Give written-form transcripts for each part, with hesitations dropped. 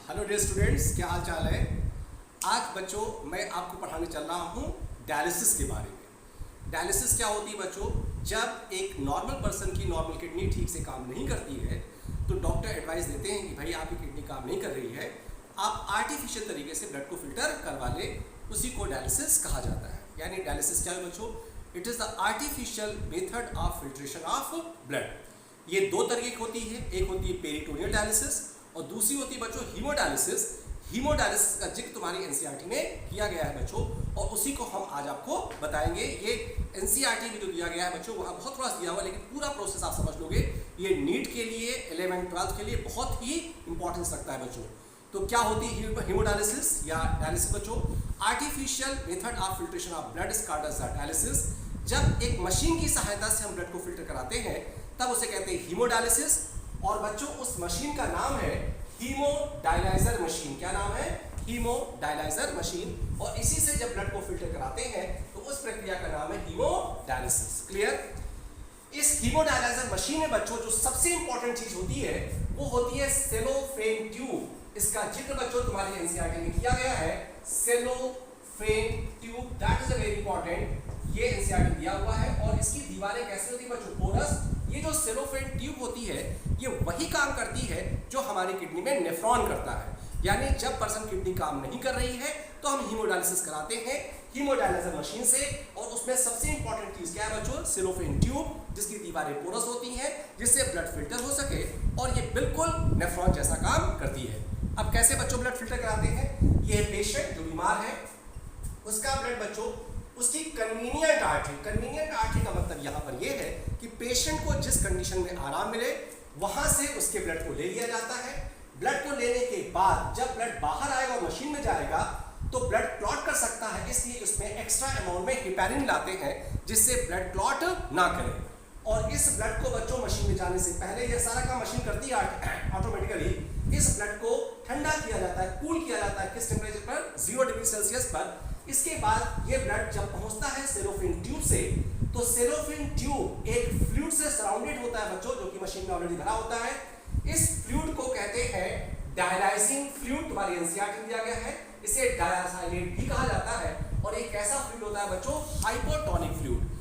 Hello dear students, क्या हाल चाल है। आज बच्चों मैं आपको पढ़ाने चल रहा हूँ डायलिसिस के बारे में। डायलिसिस क्या होती है बच्चों? जब एक नॉर्मल पर्सन की नॉर्मल किडनी ठीक से काम नहीं करती है तो डॉक्टर एडवाइस देते हैं कि भाई आपकी किडनी काम नहीं कर रही है, आप आर्टिफिशियल तरीके से ब्लड को फिल्टर करवा ले, उसी को डायलिसिस कहा जाता है। यानी डायलिसिस क्या है बच्चों? It is the artificial method of filtration of blood. ये दो तरीके की होती है, एक होती है पेरिटोनियल डायलिसिस और दूसरी होती है बच्चों हीमोडायलिसिस। हीमोडायलिसिस का जिक्र तुम्हारी एनसीईआरटी में किया गया है बच्चों, और उसी को हम आज आपको बताएंगे। ये एनसीईआरटी में जो दिया गया है बच्चों, वहाँ बहुत थोड़ा सा दिया हुआ, लेकिन पूरा प्रोसेस आप समझ लोगे। ये नीट के लिए 11-12 के लिए बहुत ही इंपॉर्टेंस रखता है बच्चों। तो क्या होती है हीमोडायलिसिस या डायलिसिस बच्चों? Artificial method of filtration of blood is called as dialysis. जब एक मशीन की सहायता से हम ब्लड को फिल्टर कराते हैं तब उसे कहते हैं हीमोडायलिसिस। और बच्चों उस मशीन का नाम है हीमोडायलाइजर मशीन। क्या नाम है? हीमोडायलाइजर मशीन। और इसी से जब ब्लड को फिल्टर कराते हैं तो उस प्रक्रिया का नाम है हीमोडायलिसिस। क्लियर? इस हीमोडायलाइजर मशीन में बच्चों जो सबसे इंपॉर्टेंट चीज होती है वो होती है सेलोफेन ट्यूब। इसका जिक्र बच्चों तुम्हारी एनसीईआरटी में किया गया है, cellophane tube. That is very important. ये एनसीईआरटी दिया हुआ है। और इसकी दीवारें कैसे होती है बच्चों? पोरस। ये जो सेलोफेन ट्यूब होती है ये वही काम करती है जो हमारी किडनी में नेफ्रॉन करता है। यानी जब पर्सन किडनी काम नहीं कर रही है तो हम हीमोडायलिसिस कराते हैं हीमोडायलाइजर मशीन से। और उसमें सबसे इंपॉर्टेंट चीज क्या है बच्चों? सेलोफेन ट्यूब, जिसकी दीवारें पोरस होती हैं, जिससे ब्लड फिल्टर हो सके, और ये बिल्कुल नेफ्रॉन जैसा काम करती है। अब कैसे बच्चों ब्लड फिल्टर कराते हैं? ये पेशेंट जो बीमार है उसका ब्लड बच्चों उसकी कन्वीनियंट आर्टरी, कन्वीनियंट आर्टरी का मतलब यहाँ पर यह है कि पेशेंट को जिस कंडीशन में आराम मिले वहां से उसके ब्लड को ले लिया जाता है। ब्लड को लेने के बाद जब ब्लड बाहर आएगा और मशीन में जाएगा तो ब्लड क्लॉट कर सकता है, इसलिए उसमें एक्स्ट्रा अमाउंट में हेपारिन लाते हैं जिससे ब्लड क्लॉट ना करे। और इस ब्लड को बच्चों मशीन में जाने से पहले यह सारा काम मशीन करती है ऑटोमेटिकली। इस ब्लड को ठंडा किया जाता है, कूल किया जाता है। किस टेम्परेचर पर? 0 डिग्री सेल्सियस पर। इसके बाद ये ब्लड जब पहुंचता है सेलोफेन ट्यूब से, तो सेलोफेन ट्यूब एक फ्लूइड से सराउंडेड होता है बच्चों, जो कि मशीन में ऑलरेडी भरा होता है। इस फ्लूइड को कहते हैं डायलाइजिंग फ्लूइड। तुम्हारी एनसीईआरटी में दिया गया है, इसे डायसाइलेट भी कहा जाता है। और एक ऐसा फ्लूइड होता है बच्चों हाइपोटोनिक फ्लूइड।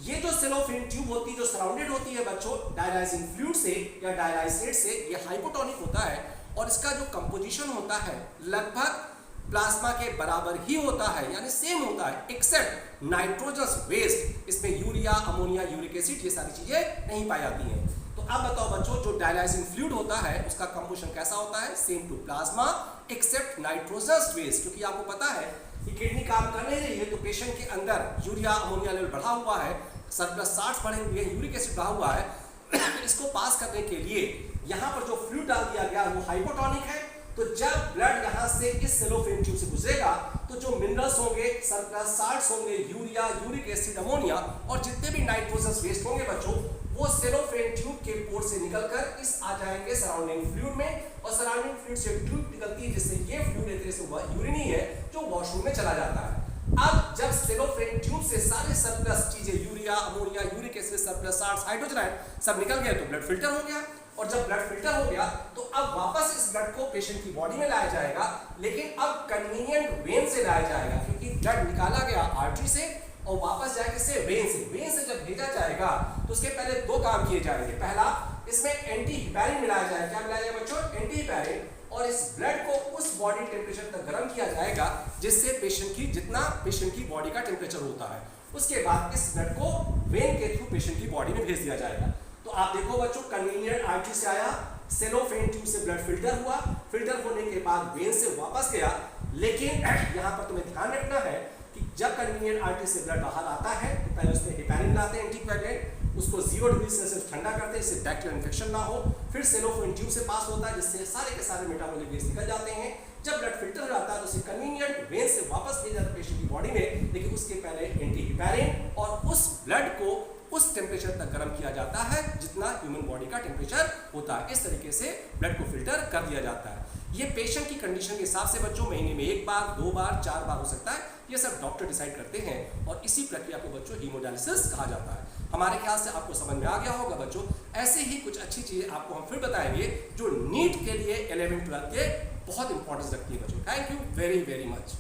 ये जो सेलोफेन ट्यूब होती है जो सराउंडेड होती है बच्चों डायलाइजिंग फ्लूइड से या डायलाइसेट से, ये हाइपोटोनिक होता है। और इसका जो कंपोजिशन होता है लगभग प्लाज्मा के बराबर ही होता है, यानी सेम होता है, एक्सेप्ट नाइट्रोजनस वेस्ट। इसमें यूरिया, अमोनिया, यूरिक एसिड ये सारी चीजें नहीं पाई जाती हैं। तो अब बताओ बच्चों, जो डायलाइजिंग फ्लूइड होता है उसका कंपोजिशन कैसा होता है? Same to plasma except nitrogenous waste. क्योंकि आपको पता है कि किडनी काम कर नहीं रही है तो पेशेंट के अंदर यूरिया, अमोनिया लेवल बढ़ा हुआ है, सरप्लस 60 बढ़े हुए हैं, यूरिक एसिड बढ़ा हुआ है। इसको पास करने के लिए यहाँ पर जो फ्लूइड डाल दिया गया वो हाइपोटोनिक है। तो जब ब्लड यहाँ से इस सेलोफेन ट्यूब से गुजरेगा तो जो मिनरल्स होंगे, सरप्लस 60 होंगे, यूरिया, यूरिक एसिड, अमोनिया और जितने भी नाइट्रोजनस वेस्ट होंगे बच्चों, वो सेलोफेन ट्यूब के पोर से निकलकर इस आ जाएंगे सराउंडिंग फ्लूइड में। और सराउंडिंग फ्लूइड से ट्यूब निकलती है जिससे ये फ्लूइड एक तरह से यूरिनी है जो वॉशरूम में चला जाता है। अब जब सेलोफेन ट्यूब से सारे सरप्लस चीजें, urea, ammonia, uric acid, surplus 60, hydrogen सब निकल गए तो ब्लड फिल्टर हो गया। और जब ब्लड फिल्टर हो गया तो अब वापस इस ब्लड को पेशेंट की बॉडी में लाया जाएगा, लेकिन अब कन्वीनियंट वेन से लाया जाएगा, क्योंकि ब्लड निकाला गया आर्टरी से और वापस जाएगा इससे वेन से। वेन से जब भेजा जाएगा तो उसके पहले दो काम किए जाएंगे। पहला, इसमें एंटी हिपैरिन मिलाया जाएगा। क्या मिलाया जाएगा बच्चों? Anti heparin. और इस ब्लड को उस बॉडी टेम्परेचर तक गर्म किया जाएगा जिससे जितना पेशेंट की बॉडी का टेम्परेचर होता है। उसके बाद इस ब्लड को वेन के थ्रू पेशेंट की बॉडी में भेज दिया जाएगा। तो आप देखो बच्चों, कन्वीनियंट आर्टरी से आया, सेलोफेन ट्यूब से ब्लड फिल्टर हुआ, फिल्टर होने के बाद वेन से वापस गया। लेकिन यहाँ पर तुम्हें ध्यान रखना है कि जब कन्वीनियंट आर्टरी से ब्लड बाहर आता है तो पहले उसमें हेपारिन लाते हैं, एंटीकोएगुलेंट, उसको 0 डिग्री सेल्सियस ठंडा करते हैं जिससे बैक्टीरियल इन्फेक्शन ना हो। फिर सेलोफेन ट्यूब से पास होता है जिससे सारे के सारे मेटाबॉलिक वेस्ट निकल जाते हैं। जब ब्लड फिल्टर हो जाता है तो उसे कन्वीनियंट वेन से वापस भेजा जाता है पेशेंट की बॉडी में, लेकिन उसके पहले एंटी हिपैरिन और उस ब्लड को उस टेम्परेचर तक गर्म किया जाता है जितना ह्यूमन बॉडी का टेम्परेचर होता है। इस तरीके से ब्लड को फिल्टर कर दिया जाता है। ये पेशेंट की कंडीशन के हिसाब से बच्चों महीने में 1 बार, 2 बार, 4 बार हो सकता है। ये सब डॉक्टर डिसाइड करते हैं और इसी प्रक्रिया को बच्चों हीमोडायलिसिस कहा जाता है। हमारे ख्याल से आपको समझ में आ गया होगा बच्चों। ऐसे ही कुछ अच्छी चीजें आपको हम फिर बताएंगे जो नीट के लिए 11-12 के बहुत इंपॉर्टेंस रखती है बच्चों। Thank you very very much.